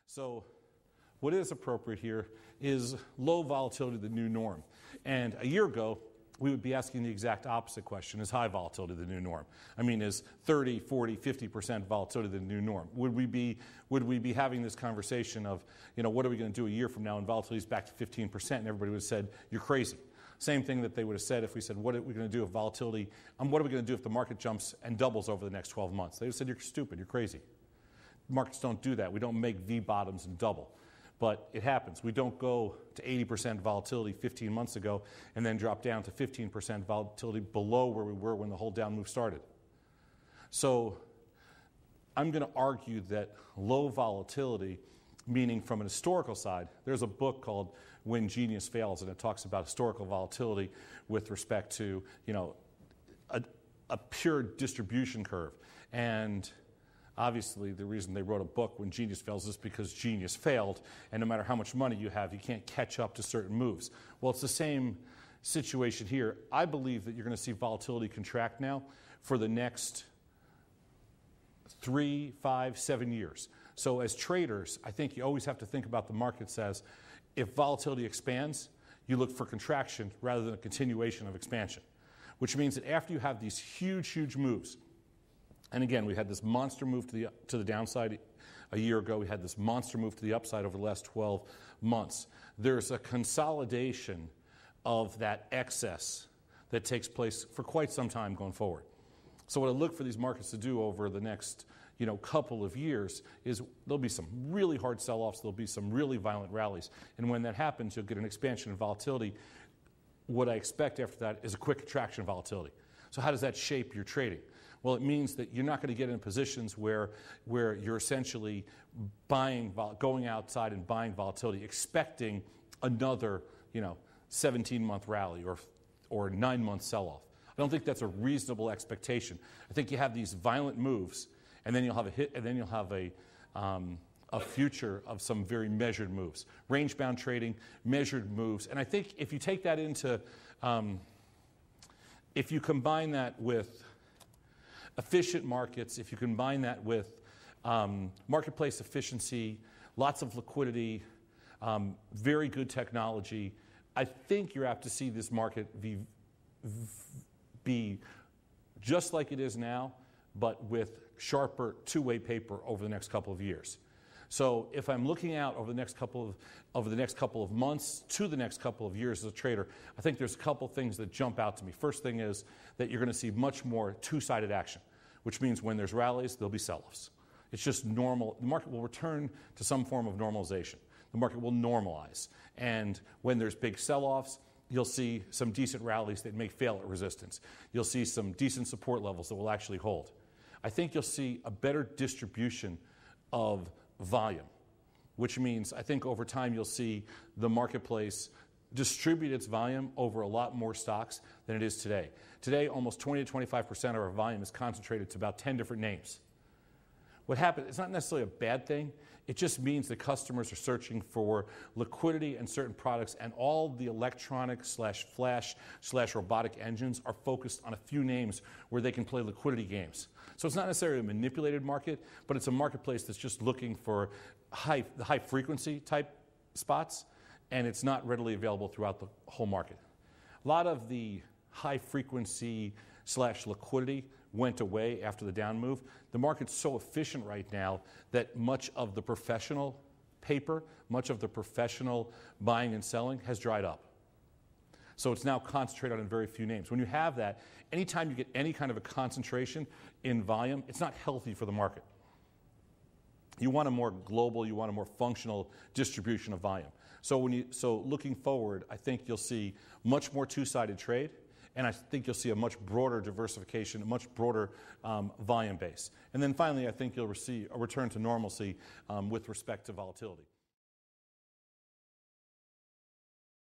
So what is appropriate here is low volatility the new norm. And a year ago, we would be asking the exact opposite question. Is high volatility the new norm? I mean, is 30, 40, 50% volatility the new norm? Would we be having this conversation of, what are we going to do a year from now when volatility is back to 15%? And everybody would have said, you're crazy. Same thing that they would have said if we said, what are we going to do if volatility, what are we going to do if the market jumps and doubles over the next 12 months? They would have said, you're stupid, you're crazy. Markets don't do that. We don't make V bottoms and double. But it happens. We don't go to 80% volatility 15 months ago and then drop down to 15% volatility below where we were when the whole down move started. So I'm going to argue that low volatility, meaning from an historical side, there's a book called When Genius Fails, and it talks about historical volatility with respect to, a pure distribution curve. And obviously, the reason they wrote a book when genius fails is because genius failed, and no matter how much money you have, you can't catch up to certain moves. Well, it's the same situation here. I believe that you're going to see volatility contract now for the next 3, 5, 7 years. So as traders, I think you always have to think about the markets as if volatility expands, you look for contraction rather than a continuation of expansion, which means that after you have these huge, huge moves, and again, we had this monster move to the downside a year ago. We had this monster move to the upside over the last 12 months. There's a consolidation of that excess that takes place for quite some time going forward. So what I look for these markets to do over the next couple of years is there'll be some really hard sell-offs. There'll be some really violent rallies. And when that happens, you'll get an expansion in volatility. What I expect after that is a quick contraction of volatility. So how does that shape your trading? Well, it means that you're not going to get in positions where you're essentially going outside and buying volatility, expecting another, 17-month rally or 9-month sell-off. I don't think that's a reasonable expectation. I think you have these violent moves, and then you'll have a hit, and then you'll have a future of some very measured moves, range-bound trading, measured moves, and I think if you take that into, if you combine that with efficient markets, if you combine that with marketplace efficiency, lots of liquidity, very good technology, I think you're apt to see this market be just like it is now, but with sharper two-way paper over the next couple of years. So if I'm looking out over the next couple of months to the next couple of years as a trader, I think there's a couple things that jump out to me. First thing is that you're going to see much more two-sided action, which means when there's rallies, there'll be sell-offs. It's just normal. The market will return to some form of normalization. The market will normalize. And when there's big sell-offs, you'll see some decent rallies that may fail at resistance. You'll see some decent support levels that will actually hold. I think you'll see a better distribution of volume, which means I think over time you'll see the marketplace distribute its volume over a lot more stocks than it is today. Today, almost 20 to 25% of our volume is concentrated to about 10 different names. What happened, it's not necessarily a bad thing. It just means that customers are searching for liquidity in certain products, and all the electronic / flash / robotic engines are focused on a few names where they can play liquidity games. So it's not necessarily a manipulated market, but it's a marketplace that's just looking for the high frequency type spots, and it's not readily available throughout the whole market. A lot of the high frequency / liquidity went away after the down move. The market's so efficient right now that much of the professional paper, much of the professional buying and selling has dried up. So it's now concentrated on very few names. When you have that, anytime you get any kind of a concentration in volume, it's not healthy for the market. You want a more global, you want a more functional distribution of volume. So looking forward, I think you'll see much more two-sided trade, and I think you'll see a much broader diversification, a much broader volume base. And then finally, I think you'll see a return to normalcy with respect to volatility.